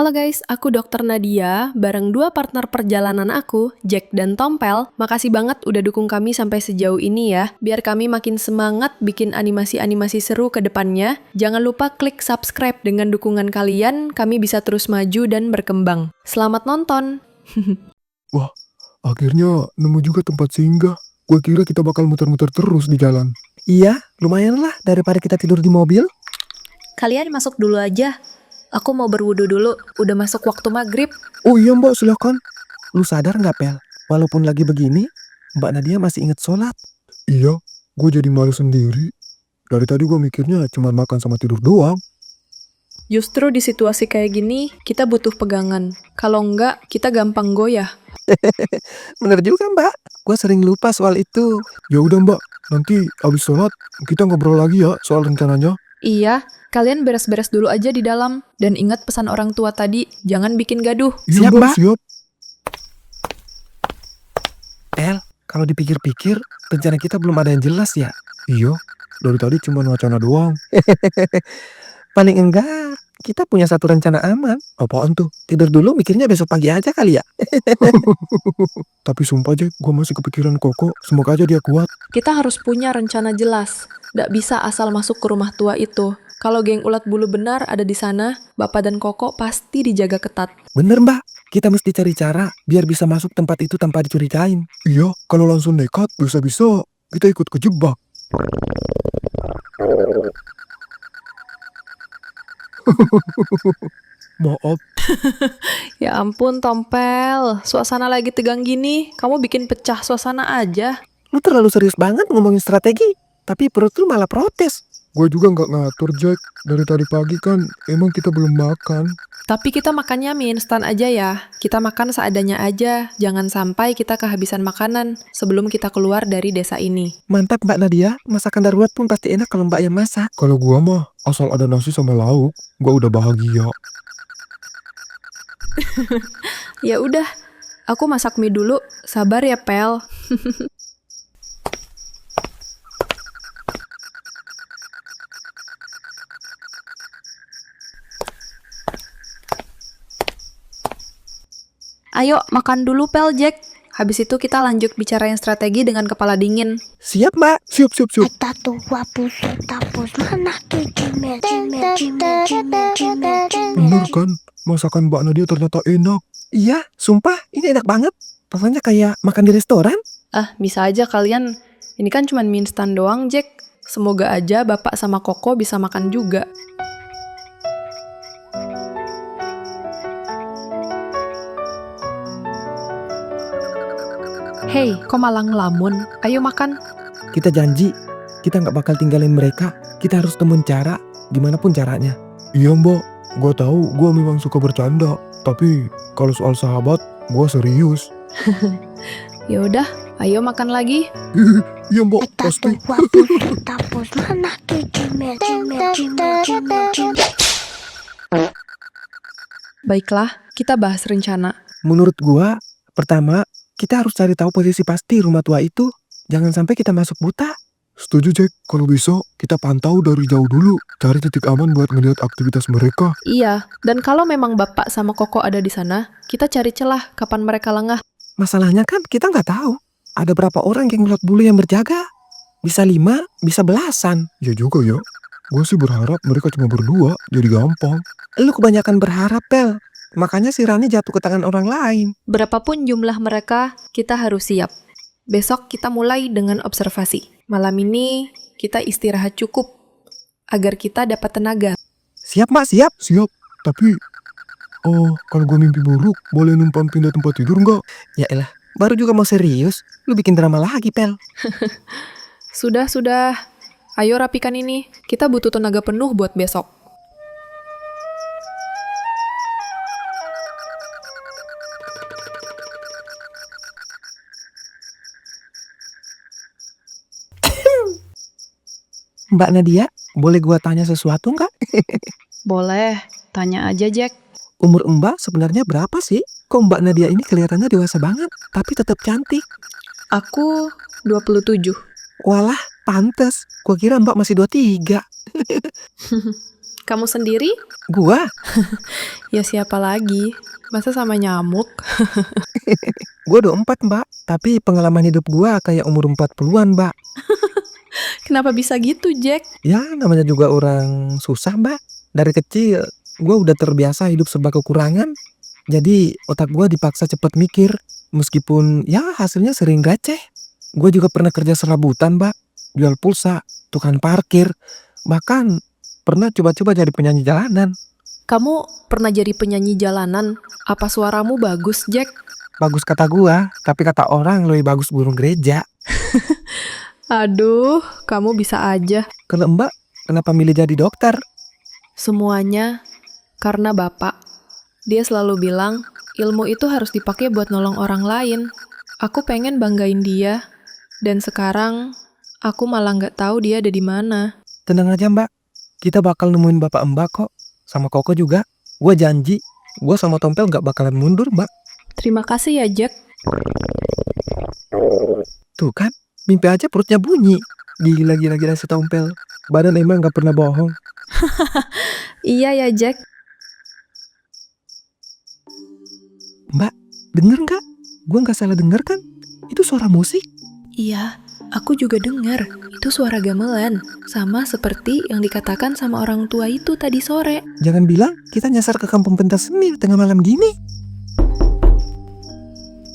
Halo guys, aku Dokter Nadia, bareng dua partner perjalanan aku, Jack dan Tompel. Makasih banget udah dukung kami sampai sejauh ini ya. Biar kami makin semangat bikin animasi-animasi seru ke depannya. Jangan lupa klik subscribe, dengan dukungan kalian, kami bisa terus maju dan berkembang. Selamat nonton! Wah, akhirnya nemu juga tempat singgah. Gua kira kita bakal muter-muter terus di jalan. Iya, lumayan lah daripada kita tidur di mobil. Kalian masuk dulu aja. Aku mau berwudu dulu, udah masuk waktu maghrib. Oh iya mbak, silakan. Lu sadar nggak, Pel? Walaupun lagi begini, Mbak Nadia masih inget sholat. Iya, gue jadi malu sendiri. Dari tadi gue mikirnya cuma makan sama tidur doang. Justru di situasi kayak gini, kita butuh pegangan. Kalau enggak, kita gampang goyah. Bener juga, Mbak. Gue sering lupa soal itu. Ya udah mbak, nanti abis sholat kita ngobrol lagi ya soal rencananya. Iya, kalian beres-beres dulu aja di dalam. Dan ingat pesan orang tua tadi, jangan bikin gaduh. Iya Siap, mbak, Mbak. siap. Pel, kalau dipikir-pikir, rencana kita belum ada yang jelas ya. Iya, dari tadi cuma wacana doang. Paling enggak, kita punya satu rencana aman. Apaan tuh? Tidur dulu, mikirnya besok pagi aja kali ya. Tapi sumpah Jack, gue masih kepikiran Koko. Semoga aja dia kuat. Kita harus punya rencana jelas. Nggak bisa asal masuk ke rumah tua itu. Kalau geng ulat bulu benar ada di sana, Bapak dan Koko pasti dijaga ketat. Bener, Mbak. Kita mesti cari cara biar bisa masuk tempat itu tanpa dicurigain. Iya, kalau langsung nekat bisa-bisa kita ikut kejebak. Maaf. Ya ampun, Tompel. Suasana lagi tegang gini, kamu bikin pecah suasana aja. Lu terlalu serius banget ngomongin strategi, tapi perut lu malah protes. Gue juga nggak ngatur Jack. Dari tadi pagi kan emang kita belum makan. Tapi kita makannya mie instan aja ya. Kita makan seadanya aja. Jangan sampai kita kehabisan makanan sebelum kita keluar dari desa ini. Mantap, Mbak Nadia. Masakan darurat pun pasti enak kalau Mbak yang masak. Kalau gua mah asal ada nasi sama lauk, gua udah bahagia. Ya udah, aku masak mie dulu. Sabar ya, Pel. Ayo, makan dulu, Pel, Jack. Habis itu kita lanjut bicarain strategi dengan kepala dingin. Siap, Mbak. Siap, siap, siap. Bener kan? Masakan Mbak Nadia ternyata enak. Iya, sumpah ini enak banget. Rasanya kayak makan di restoran. Ah, bisa aja kalian. Ini kan cuma mie instan doang, Jack. Semoga aja Bapak sama Koko bisa makan juga. Hei, kok malah ngelamun? Ayo makan. Kita janji, kita nggak bakal tinggalin mereka. Kita harus temuin cara, gimana pun caranya. Iya mbak, gua tahu gua memang suka bercanda. Tapi kalau soal sahabat, gua serius. Ya udah, ayo makan lagi. Iya mbak, pasti. Baiklah, kita bahas rencana. Menurut gua, pertama, kita harus cari tahu posisi pasti rumah tua itu. Jangan sampai kita masuk buta. Setuju Jack, kalau bisa kita pantau dari jauh dulu. Cari titik aman buat ngeliat aktivitas mereka. Iya, dan kalau memang Bapak sama Koko ada di sana, kita cari celah kapan mereka lengah. Masalahnya kan kita nggak tahu. Ada berapa orang geng ulat bulu yang berjaga? Bisa 5, bisa belasan. Ya juga ya. Gue sih berharap mereka cuma berdua, jadi gampang. Lu kebanyakan berharap, Pel. Makanya si Rani jatuh ke tangan orang lain. Berapapun jumlah mereka, kita harus siap. Besok kita mulai dengan observasi. Malam ini kita istirahat cukup agar kita dapat tenaga. Siap, Mak, siap. Siap, tapi... Oh, kalau gue mimpi buruk, boleh numpang pindah tempat tidur nggak? Ya elah, baru juga mau serius. Lu bikin drama lagi, Pel. Sudah. Ayo rapikan ini. Kita butuh tenaga penuh buat besok. Mbak Nadia, boleh gua tanya sesuatu nggak? Boleh, tanya aja Jack. Umur Mbak sebenarnya berapa sih? Kok Mbak Nadia ini kelihatannya dewasa banget, tapi tetap cantik. Aku 27. Walah, pantes. Gua kira Mbak masih 23. Kamu sendiri? Gua? Ya siapa lagi? Masa sama nyamuk? Gua 24, Mbak. Tapi pengalaman hidup gua kayak umur 40-an, Mbak. Kenapa bisa gitu, Jack? Ya, namanya juga orang susah, Mbak. Dari kecil, gua udah terbiasa hidup serba kekurangan. Jadi, otak gua dipaksa cepat mikir. Meskipun, ya hasilnya sering receh. Gua juga pernah kerja serabutan, Mbak. Jual pulsa, tukang parkir. Bahkan, pernah coba-coba jadi penyanyi jalanan. Kamu pernah jadi penyanyi jalanan? Apa suaramu bagus, Jack? Bagus kata gua, tapi kata orang lebih bagus burung gereja. Aduh, kamu bisa aja. Kalau Mbak, kenapa milih jadi dokter? Semuanya karena Bapak. Dia selalu bilang, ilmu itu harus dipakai buat nolong orang lain. Aku pengen banggain dia. Dan sekarang, aku malah nggak tahu dia ada di mana. Tenang aja, Mbak. Kita bakal nemuin bapak Mbak kok. Sama Koko juga. Gua janji, gua sama Tompel gak bakalan mundur, Mbak. Terima kasih ya, Jack. Tuh kan, mimpi aja perutnya bunyi. Gila si Tompel. Badan emang gak pernah bohong. Iya ya, Jack. Mbak, denger gak? Gua gak salah denger kan? Itu suara musik. Iya, aku juga dengar. Itu suara gamelan. Sama seperti yang dikatakan sama orang tua itu tadi sore. Jangan bilang kita nyasar ke kampung pentas seni tengah malam gini.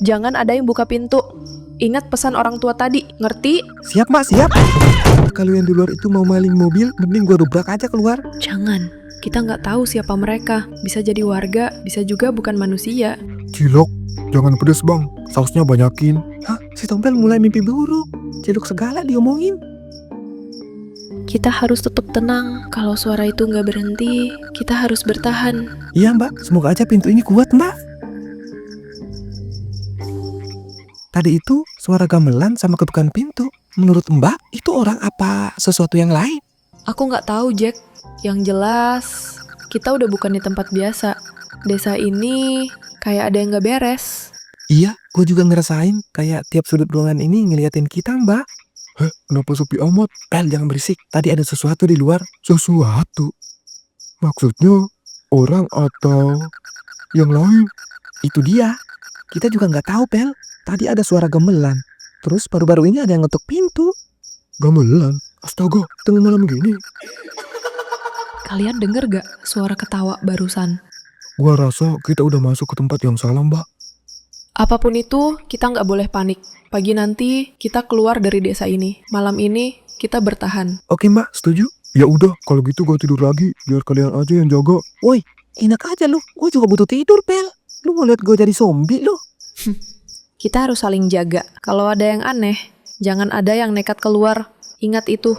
Jangan ada yang buka pintu. Ingat pesan orang tua tadi, ngerti? Siap, Mbak, siap. Kalau yang di luar itu mau maling mobil, mending gua dobrak aja keluar. Jangan. Kita nggak tahu siapa mereka. Bisa jadi warga, bisa juga bukan manusia. Cilok, jangan pedes bang, sausnya banyakin. Hah? Si Tompel mulai mimpi buruk. Ciluk segala diomongin. Kita harus tetap tenang. Kalau suara itu nggak berhenti, kita harus bertahan. Iya, Mbak, semoga aja pintu ini kuat, Mbak. Tadi itu suara gamelan sama ketukan pintu. Menurut Mbak, itu orang apa sesuatu yang lain? Aku nggak tahu, Jack. Yang jelas, kita udah bukan di tempat biasa. Desa ini kayak ada yang nggak beres. Iya, gue juga ngerasain kayak tiap sudut ruangan ini ngeliatin kita, Mbak. Kenapa sepi amat? Pel, jangan berisik. Tadi ada sesuatu di luar. Sesuatu? Maksudnya orang atau yang lain? Itu dia. Kita juga nggak tahu, Pel. Tadi ada suara gamelan. Terus baru-baru ini ada yang ngetuk pintu. Gamelan? Astaga, tengah malam gini. Kalian denger gak suara ketawa barusan? Gua rasa kita udah masuk ke tempat yang salah, Mbak. Apapun itu, kita nggak boleh panik. Pagi nanti, kita keluar dari desa ini. Malam ini, kita bertahan. Oke, Mbak, setuju? Ya udah, kalau gitu gua tidur lagi. Biar kalian aja yang jaga. Woi, enak aja lu. Gue juga butuh tidur, Pel. Lu mau lihat gue jadi zombie lu? Kita harus saling jaga. Kalau ada yang aneh, jangan ada yang nekat keluar. Ingat itu.